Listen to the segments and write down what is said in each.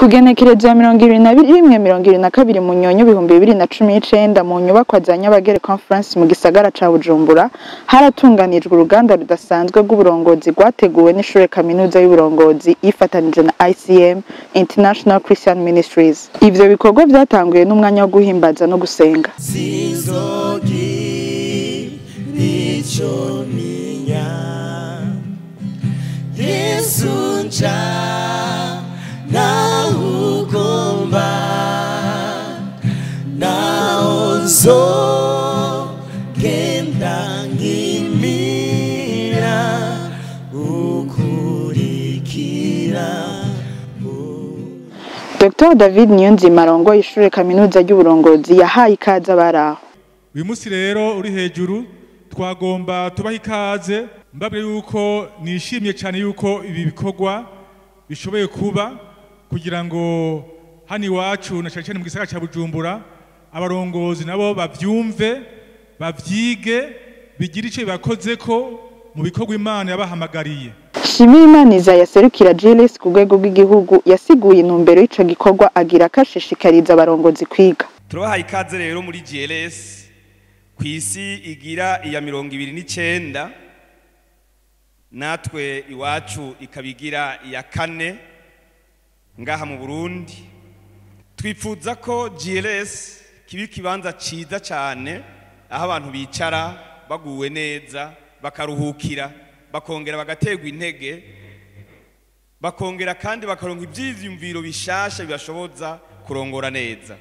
Kugenekerezo ya 2021 mu nyonyo 2019 mu nyubakwa za Nyabagere Conference mu gisagara ca Bujumbura haratunganijwe uruganda rudasanzwe rw'uburongozi rwateguwe n'ishure kaminuza y'uburongozi ifatanije na ICM International Christian Ministries. Ivyo bikorwa vyatanguye n'umwanya wo guhimbaza no gusenga. Na ugomba na onzo genda ngimira ukurikira. Dr. David Niyonzima arongoye ishure kaminuza y'uburongozi yahaye ikaze abaraho. Uyu munsi rero uri hejuru twagomba tubaha ikaze mbabwire yuko nishimye cyane yuko ibi bikorwa bishoboye kuba kugira ngo hani wacu na cyane mu gisagara ca Bujumbura abarongozi nabo bavyumve bavyige bigira ico bakozeko mu bikorwa Imana yabahamagariye. Shimimana yaserukira Jilis ku rwego rw'igihugu yasiguye intumbero y'ico gikorwa agira kashishikariza abarongozi kwiga. Turabaha ikaze rero muri GLS kwisi igira iya 29 natwe iwacu ikabigira iya 4 ngaha mu Burundi. Twifuza ko GLS kibi kibanza ciza cyane aho abantu bicara baguwe neza bakaruhukira bakongera bagategwa intege bakongera kandi bakaronka ivyiyumviro bishasha bibashoboza kurongora neza.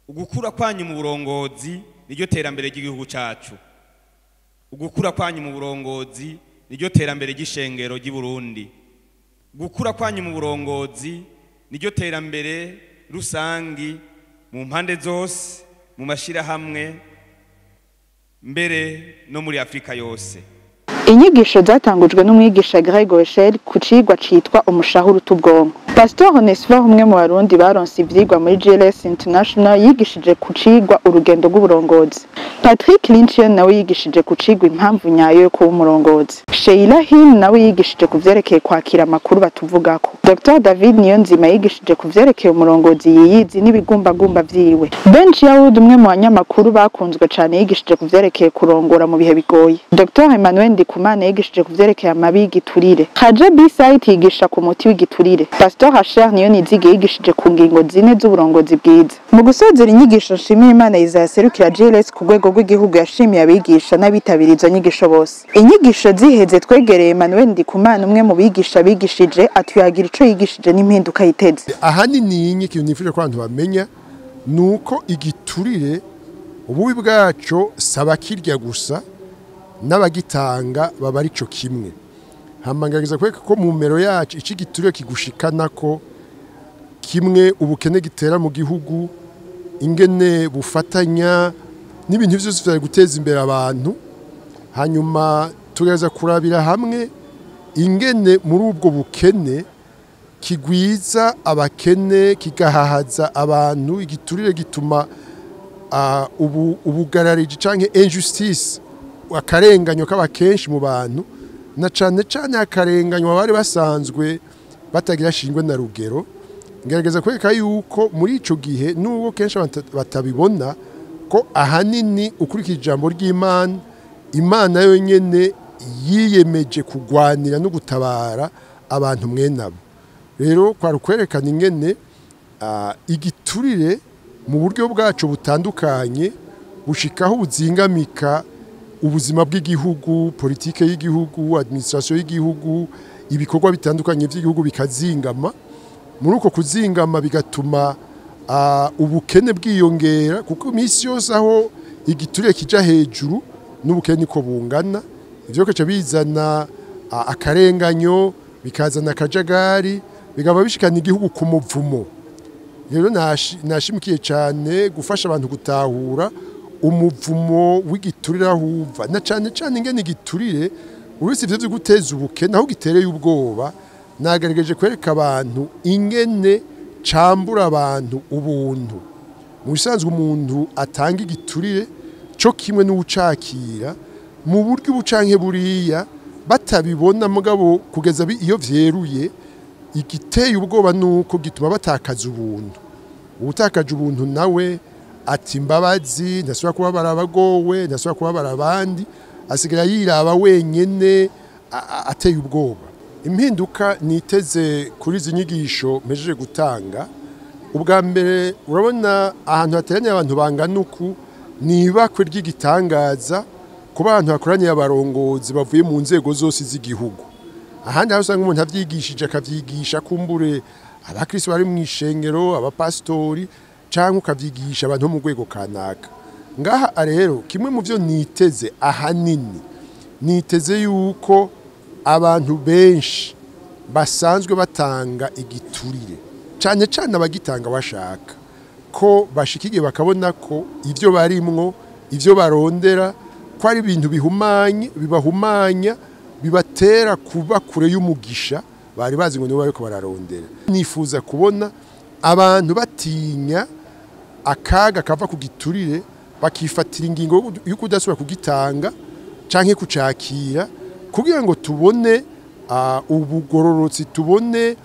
Ugukura kwanyu mu burongozi niryo terambere ry'igihugu cacu. Ugukura kwanyu mu burongozi niryo terambere ry'ishengero ry'i Burundi. Gukura kwanyu mu burongozi niryo terambere rusangi mu mpande zose mu mashira hamwe mbere no muri Afrika yose. Inyigisho zatangujwe n'umwigisha Gregor ku cigwa citwa umushahuru tubwonko. Pastor Onesphore umwe mu Barundi baronse ivyigwa muri GLS International yigishije ku cigwa urugendo rw'uburongozi. Patrick Lynchion nawe yigishije ku cigwa impamvu nyayo yo kuba umurongozi. Sheila Hill nawe yigishije ku vyerekeye kwakira amakuru batuvugako. Dr. David Niyonzima yigishije ku vyerekeye umurongozi yiyizi n'ibigumbagumba vyiwe. Ben Chiaud umwe mu banyamakuru bakunzwe cane yigishije ku vyerekeye kurongora mu bihe bigoye. Dr. Emmanuel Ndikumana yigishije ku vyerekeye amabi y'igiturire. Haje B-site yigisha ku muti w'igiturire. Pastor Hasher niyo nizige yigishije ku ngingo zine z'uburongozi bwiza. Mu gusozera inyigisho Shimimana yaserukira GLS ku rwego rw'igihugu yashimiye abigisha n'abitabiriza nyigisho bose. Inyigisho ziheze twegereye Emmanuel Ndikumana umwe mu bigisha bigishije atuyagira ico yigishije n'impinduka yiteze. Ahanini ikintu nifuje ko abantu bamenya nuko igiturire ububi bwaco saba kirya gusa n'abagitanga baba arico kimwe. Hamangariza kweka ko mu mero yacu ici giturire kigushikana ko kimwe ubukene gitera mu gihugu ingene bufatanya n'ibintu byose byo guteza imbere abantu hanyuma tugereza kurabira hamwe ingene muri ubwo bukene kigwiza abakene kigahahaza abantu igiturire gituma ubugarariji canke injustice akarenganyo k'abakenshi mu bantu na cane cane akarenganyo bari basanzwe batagira shingwe na rugero. Ngerageza kwereka yuko muri ico gihe nubwo kenshi batabibona ko ahanini ukurikije ijambo ry'Imana Imana yonyene yiyemeje kugwanira no gutabara abantu mwenabo. Rero kwa rukwerekana ingene igiturire mu buryo bwacu butandukanye bushikaho buzingamika ubuzima bw'igihugu, politike y'igihugu, administration y'igihugu, ibikorwa bitandukanye by'igihugu bikazingama. Muri uko kuzingama bigatuma ubukene bwiyongera kuko imisi yose aho igiturire kija hejuru n'ubukene ko bungana. Ivyo kaca bizana akarenganyo bikazana akajagari bigaba bishikana igihugu ku muvumo. Rero nashimikiye cyane gufasha abantu gutahura umuvumo w'igiturire ahuva na cyane ingene igiturire uretse ivyo byo guteza ubukene aho gitereye ubwoba. Nagerageje kwereka abantu ingene cambura abantu ubuntu. Mu bisanzwe umuntu atanga igiturire cyo kimwe n'ucakira mu buryo ubucanke buriya batabibona mugabo kugeza iyo vyeruye igiteye ubwoba nuko gituma batakaza ubuntu. Ubutakaje ubuntu nawe ati imbabazi ndasubira kubabara abagowe, ndasubira kubabara abandi, asigara yiraba wenyene ateye ubwoba. Impinduka niteze kuri izi nyigisho mpejeje gutanga. Ubwa mbere urabona ahantu hateraniye abantu bangana uku nibakwe ry'igitangaza kuba abantu bakoranye abarongozi bavuye mu nzego zose z'igihugu. Ahandi aho usanga umuntu avyigishije akavyigisha kumbure abakristo bari mu ishengero, abapastori canke ukavyigisha abantu mu rwego kanaka. Ngaha rero kimwe mu byo niteze ahanini niteze yuko abantu benshi basanzwe batanga igiturire cyane cyane abagitanga bashaka ko bashikiye bakabona ko ivyo barimwo ivyo barondera ko ari ibintu bibahumanya bibatera kuba kure y'umugisha bari bazi ngo nibo bariko bararondera. Nifuza kubona abantu batinya akaga kava ku giturire bakifatira ingingo yuko udasubira kugitanga canke kucakira kugira ngo tubone ubugororotsi, tubone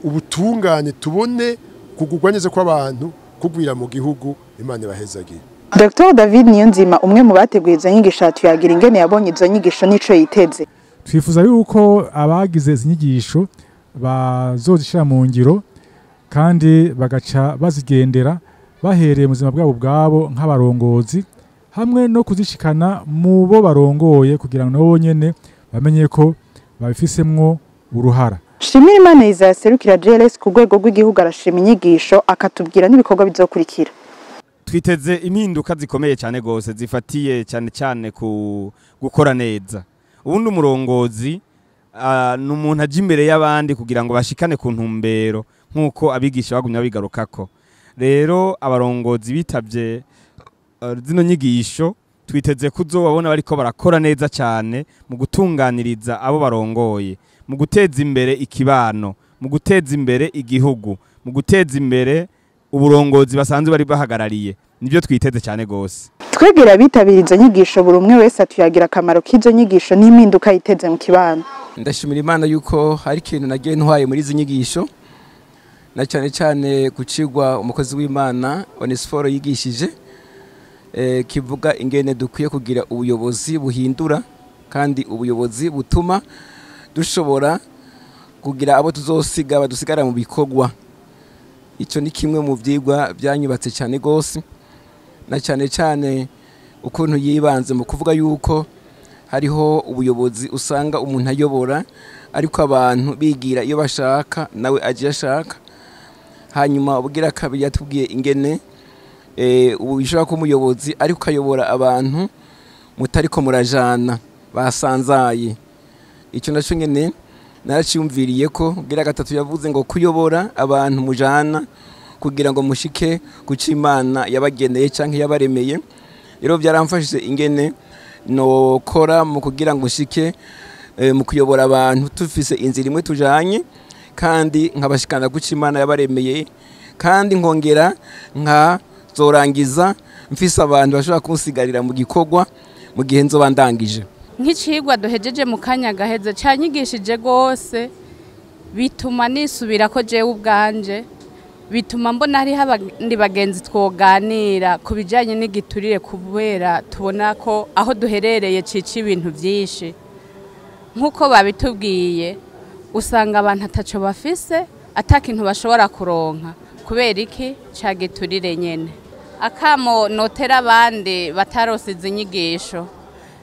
ubutungane, tubone kugurwa neza kw'abantu kugwira mu gihugu. Imana ibahezagira. Dr David Niyonzima umwe mu bateguye izo nyigisho tuyagira ingene yabonye izo nyigisho nico yiteze. Twifuza yuko abagize izi nyigisho bazozishira mu ngiro kandi bagaca bazigendera bahereye mu buzima bwabo nk'abarongozi hamwe no kuzishikana mu bo barongoye kugira ngo nabo nyene bamenye ko babifisemwo uruhara. Shimira Imana izaserukira JLS ku rwego rw'igihugu arashima inyigisho akatubwira n'ibikorwa bizokurikira. Twiteze impinduka zikomeye cyane gose zifatiye cyane ku gukora neza. Ubundi umurongozi n'umuntu aje imbere y'abandi kugira ngo bashikane ku ntumbero nkuko abigisha bagumya bigarukako. Rero abarongozi bitavye zino nyigisho twiteze kuzobabona bariko barakora neza cyane mu gutunganiriza abo barongoye, mu guteza imbere ikibano, mu guteza imbere igihugu, mu guteza imbere uburongozi basanzwe bari bahagarariye. Nibyo twiteze cyane gose. Twegera bitabira izo nyigisho buri umwe wese atuyagira akamaro k'izo nyigisho n'impinduka yiteze mu kibano. Ndashimira Imana yuko hari ikintu nagiye ntwaye muri izi nyigisho, na cyane kucigwa umukozi w'Imana Onesiforo yigishije kivuga ingene dukwiye kugira ubuyobozi buhindura kandi ubuyobozi butuma dushobora kugira abo tuzosiga badusigara mu bikorwa. Ico ni kimwe mu vyigwa byanyubatse cyane gose, na cyane ukuntu yibanze mu kuvuga yuko hariho ubuyobozi usanga umuntu ayobora ariko abantu bigira iyo bashaka nawe aje ashaka. Hanyuma ubugira kabiri yatubwiye ingene ubishaka ko umuyobozi ariko kayobora abantu mutariko murajana basanzaye. Icyo naco ngene naraciyumviriye ko ubugira gatatu yavuze ngo kuyobora abantu mujana kugira ngo mushike kuca Imana yabageneye canke yabaremeye. Rero byaramfashije ingene no kora mu kugira ngo shike mu kuyobora abantu tufise inzira imwe tujanye kandi nkabashikana guca Imana yabaremeye, kandi nkongera zorangiza mfise abantu bashobora kunsigarira mu gikorwa mu gihe nzoba ndangije. Nk'icigwa duhejeje mu kanya gaheze canyigishije gose, bituma nisubira ko jewe ubwanje, bituma mbona hari abandi bagenzi twoganira ku bijanye n'igiturire kubera tubona ko aho duherereye cica ibintu vyinshi. Nkuko babitubwiye usanga abantu ataco bafise, atakintu bashobora kuronka kubera iki ca giturire nyene. Akamo notera abandi batarose izi nyigisho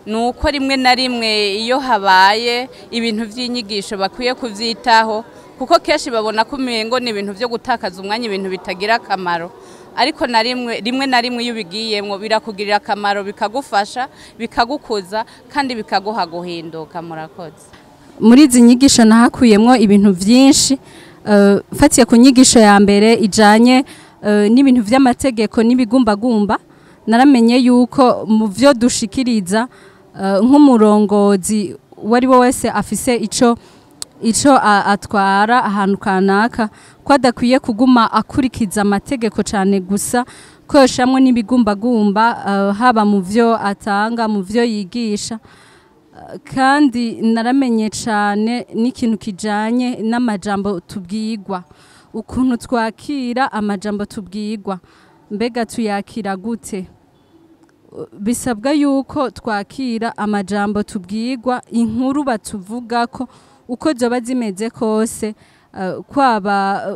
nuko rimwe na rimwe iyo habaye ibintu vy'inyigisho bakwiye kuvyitaho, kuko keshi babona ko umengo ni ibintu vyo gutakaza umwanya, ibintu bitagira akamaro, ariko na rimwe na rimwe iyo bigiyemwo birakugirira akamaro, bikagufasha, bikagukuza kandi bikaguha guhinduka. Murakoze. Muri izi nyigisho nahakuyemwo ibintu vyinshi, fatiye ku nyigisho ya mbere ijanye n'ibintu vy'amategeko n'ibigumbagumba. Naramenye yuko mu vyo dushikiriza nk'umurongozi wari wese afise ico atwara ahantu kanaka, ko adakwiye kuguma akurikiza amategeko cyane gusa, ko yoshamwe n'ibigumbagumba haba mu vyo atanga, mu vyo yigisha. kandi naramenye cyane n'ikintu kijanye n'amajambo tubwirwa, ukuntu twakira amajambo tubwirwa, mbega tuyakira gute. Bisabwa yuko twakira amajambo tubwirwa, inkuru batuvuga ko uko zoba zimeze kose, kwaba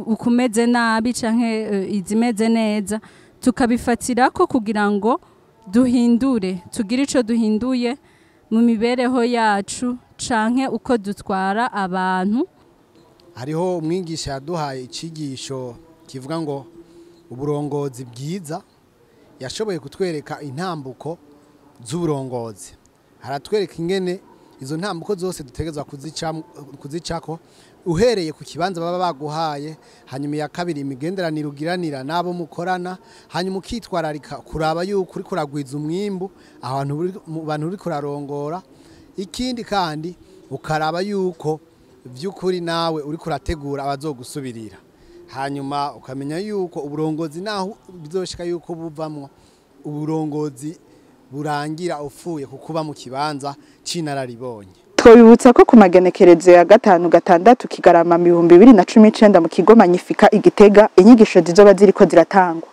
ukumeze nabi canke izimeze neza, tukabifatira ko kugira ngo duhindure, tugire ico duhinduye mu mibereho yacu canke uko dutwara abantu. Hariho umwigisha yaduhaye icigisho kivuga ngo uburongozi bwiza, yashoboye kutwereka intambuko z'uburongozi, haratwereka ingene izo ntambuko zose dutegezwa kuzicako uhereye ku kibanza baba baguhaye, hanyuma ya kabiri imigenderanire ugiranira nabo mukorana, hanyuma ukitwararika kuraba yuko uri kuragwiza umwimbu abantu uri kurarongora, ikindi kandi ukaraba yuko by'ukuri nawe uri kurategura abazogusubirira, hanyuma ukamenya yuko uburongozi naho bizoshika yuko buvamwo uburongozi burangira ufuye kukuba mu kibanza c'inararibonye. Twabibutsa ko kumagenekerezo ya 5/6 Kigarama 2019 mu kigo Magnifica Igitega inyigisho zizoba ziriko ziratangwa.